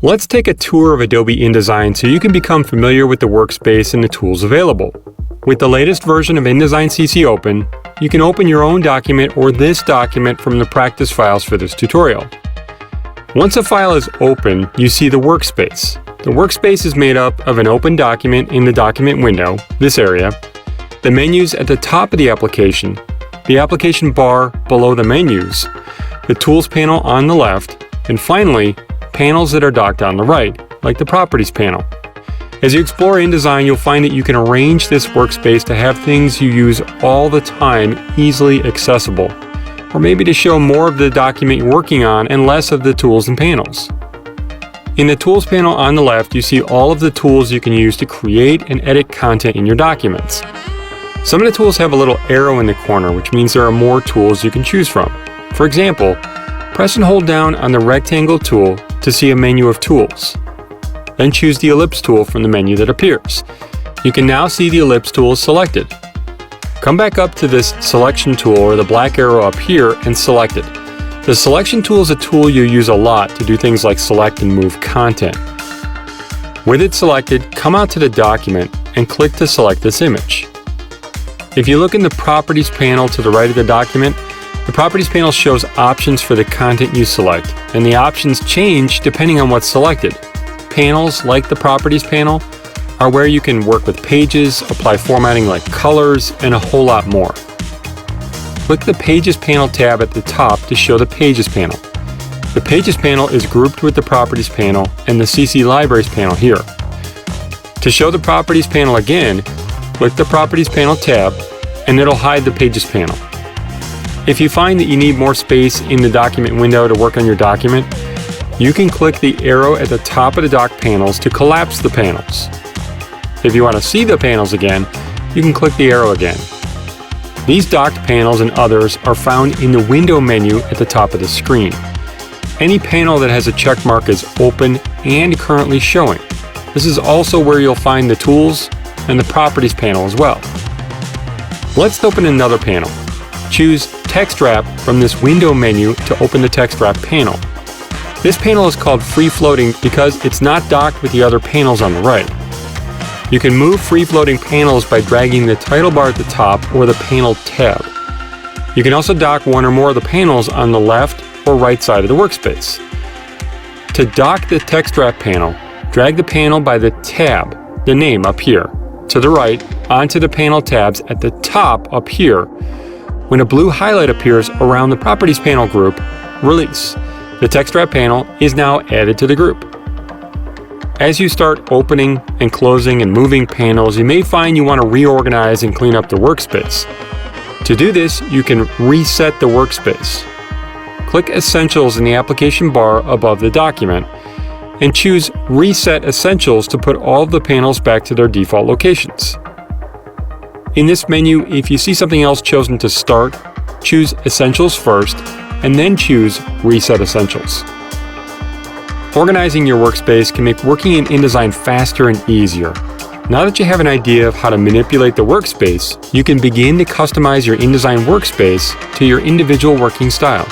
Let's take a tour of Adobe InDesign so you can become familiar with the workspace and the tools available. With the latest version of InDesign CC open, you can open your own document or this document from the practice files for this tutorial. Once a file is open, you see the workspace. The workspace is made up of an open document in the document window, this area, the menus at the top of the application bar below the menus, the Tools panel on the left, and finally, panels that are docked on the right, like the Properties panel. As you explore InDesign, you'll find that you can arrange this workspace to have things you use all the time easily accessible, or maybe to show more of the document you're working on and less of the tools and panels. In the Tools panel on the left, you see all of the tools you can use to create and edit content in your documents. Some of the tools have a little arrow in the corner, which means there are more tools you can choose from. For example, press and hold down on the rectangle tool to see a menu of tools. Then choose the ellipse tool from the menu that appears. You can now see the ellipse tool is selected. Come back up to this selection tool or the black arrow up here and select it. The selection tool is a tool you use a lot to do things like select and move content. With it selected, come out to the document and click to select this image. If you look in the Properties panel to the right of the document, the Properties panel shows options for the content you select, and the options change depending on what's selected. Panels, like the Properties panel, are where you can work with pages, apply formatting like colors, and a whole lot more. Click the Pages panel tab at the top to show the Pages panel. The Pages panel is grouped with the Properties panel and the CC Libraries panel here. To show the Properties panel again, click the Properties panel tab, and it'll hide the Pages panel. If you find that you need more space in the document window to work on your document, you can click the arrow at the top of the dock panels to collapse the panels. If you want to see the panels again, you can click the arrow again. These docked panels and others are found in the window menu at the top of the screen. Any panel that has a check mark is open and currently showing. This is also where you'll find the tools and the Properties panel as well. Let's open another panel. Choose Text Wrap from this window menu to open the Text Wrap panel. This panel is called Free Floating because it's not docked with the other panels on the right. You can move free-floating panels by dragging the title bar at the top or the Panel tab. You can also dock one or more of the panels on the left or right side of the workspace. To dock the Text Wrap panel, drag the panel by the tab, the name up here, to the right onto the panel tabs at the top up here. When a blue highlight appears around the Properties panel group, release. The Text Wrap panel is now added to the group. As you start opening and closing and moving panels, you may find you want to reorganize and clean up the workspace. To do this, you can reset the workspace. Click Essentials in the application bar above the document and choose Reset Essentials to put all of the panels back to their default locations. In this menu, if you see something else chosen to start, choose Essentials first and then choose Reset Essentials. Organizing your workspace can make working in InDesign faster and easier. Now that you have an idea of how to manipulate the workspace, you can begin to customize your InDesign workspace to your individual working style.